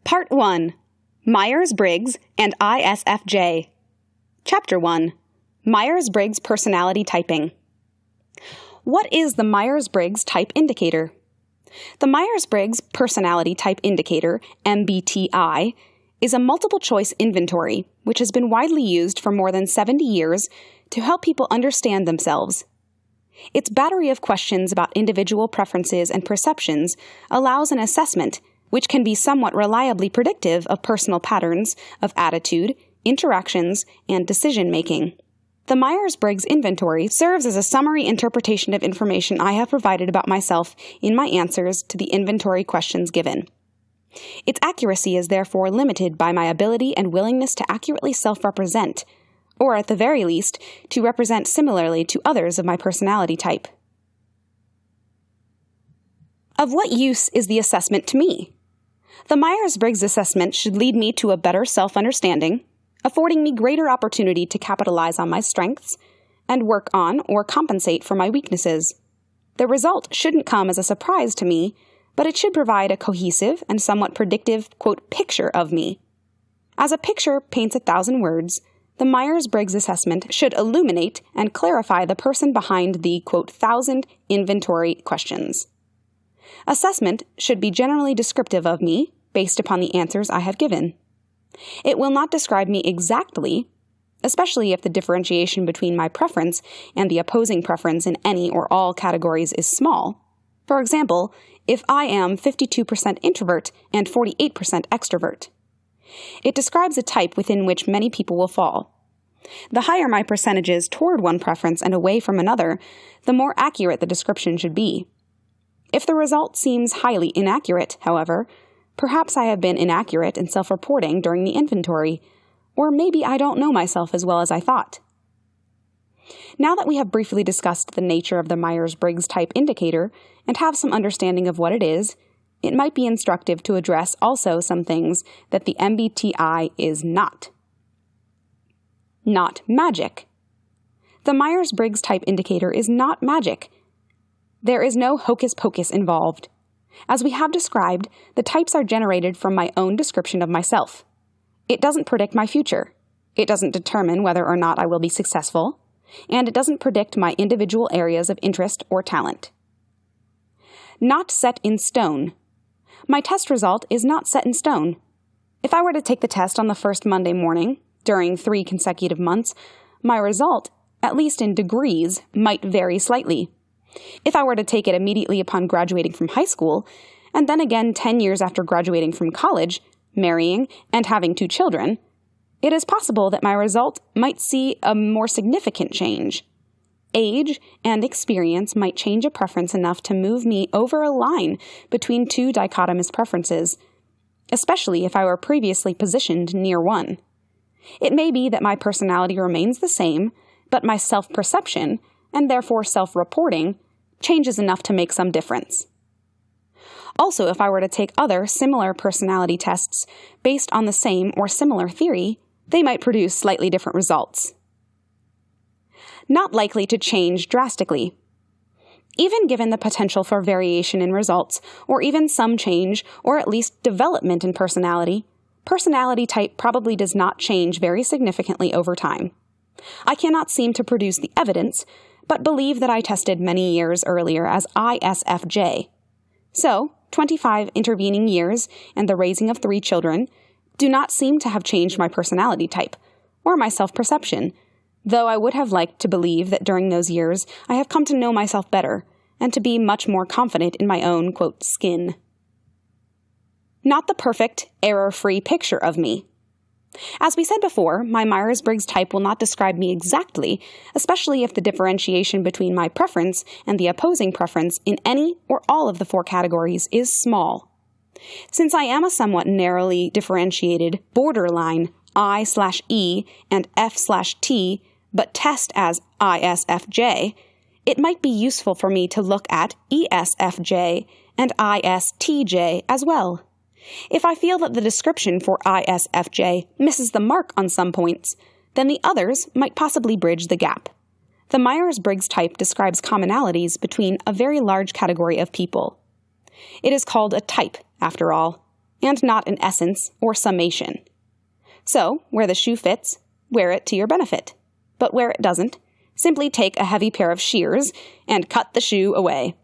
Part 1. Myers-Briggs and ISFJ. Chapter 1. Myers-Briggs Personality Typing. What is the Myers-Briggs Type Indicator? The Myers-Briggs Personality Type Indicator, MBTI, is a multiple-choice inventory which has been widely used for more than 70 years to help people understand themselves. Its battery of questions about individual preferences and perceptions allows an assessment which can be somewhat reliably predictive of personal patterns of attitude, interactions, and decision-making. The Myers-Briggs inventory serves as a summary interpretation of information I have provided about myself in my answers to the inventory questions given. Its accuracy is therefore limited by my ability and willingness to accurately self-represent, or at the very least, to represent similarly to others of my personality type. Of what use is the assessment to me? The Myers-Briggs assessment should lead me to a better self-understanding, affording me greater opportunity to capitalize on my strengths and work on or compensate for my weaknesses. The result shouldn't come as a surprise to me, but it should provide a cohesive and somewhat predictive, quote, picture of me. As a picture paints 1,000 words, the Myers-Briggs assessment should illuminate and clarify the person behind the, quote, 1,000 inventory questions. Assessment should be generally descriptive of me, based upon the answers I have given. It will not describe me exactly, especially if the differentiation between my preference and the opposing preference in any or all categories is small. For example, if I am 52% introvert and 48% extrovert. It describes a type within which many people will fall. The higher my percentages toward one preference and away from another, the more accurate the description should be. If the result seems highly inaccurate, however, perhaps I have been inaccurate in self-reporting during the inventory, or maybe I don't know myself as well as I thought. Now that we have briefly discussed the nature of the Myers-Briggs Type Indicator and have some understanding of what it is, it might be instructive to address also some things that the MBTI is not. Not magic. The Myers-Briggs Type Indicator is not magic. There is no hocus-pocus involved. As we have described, the types are generated from my own description of myself. It doesn't predict my future. It doesn't determine whether or not I will be successful. And it doesn't predict my individual areas of interest or talent. Not set in stone. My test result is not set in stone. If I were to take the test on the first Monday morning, during 3 consecutive months, my result, at least in degrees, might vary slightly. If I were to take it immediately upon graduating from high school, and then again 10 years after graduating from college, marrying, and having 2 children, it is possible that my result might see a more significant change. Age and experience might change a preference enough to move me over a line between 2 dichotomous preferences, especially if I were previously positioned near one. It may be that my personality remains the same, but my self-perception, and therefore self-reporting, changes enough to make some difference. Also, if I were to take other similar personality tests based on the same or similar theory, they might produce slightly different results. Not likely to change drastically. Even given the potential for variation in results, or even some change, or at least development in personality type probably does not change very significantly over time. I cannot seem to produce the evidence, but believe that I tested many years earlier as ISFJ. So, 25 intervening years and the raising of 3 children do not seem to have changed my personality type, or my self-perception, though I would have liked to believe that during those years I have come to know myself better, and to be much more confident in my own, quote, skin. Not the perfect, error-free picture of me. As we said before, my Myers-Briggs type will not describe me exactly, especially if the differentiation between my preference and the opposing preference in any or all of the 4 categories is small. Since I am a somewhat narrowly differentiated, borderline I/E and F/T, but test as ISFJ, it might be useful for me to look at ESFJ and ISTJ as well. If I feel that the description for ISFJ misses the mark on some points, then the others might possibly bridge the gap. The Myers-Briggs type describes commonalities between a very large category of people. It is called a type, after all. and not an essence or summation. So, where the shoe fits, wear it to your benefit. But where it doesn't, simply take a heavy pair of shears and cut the shoe away.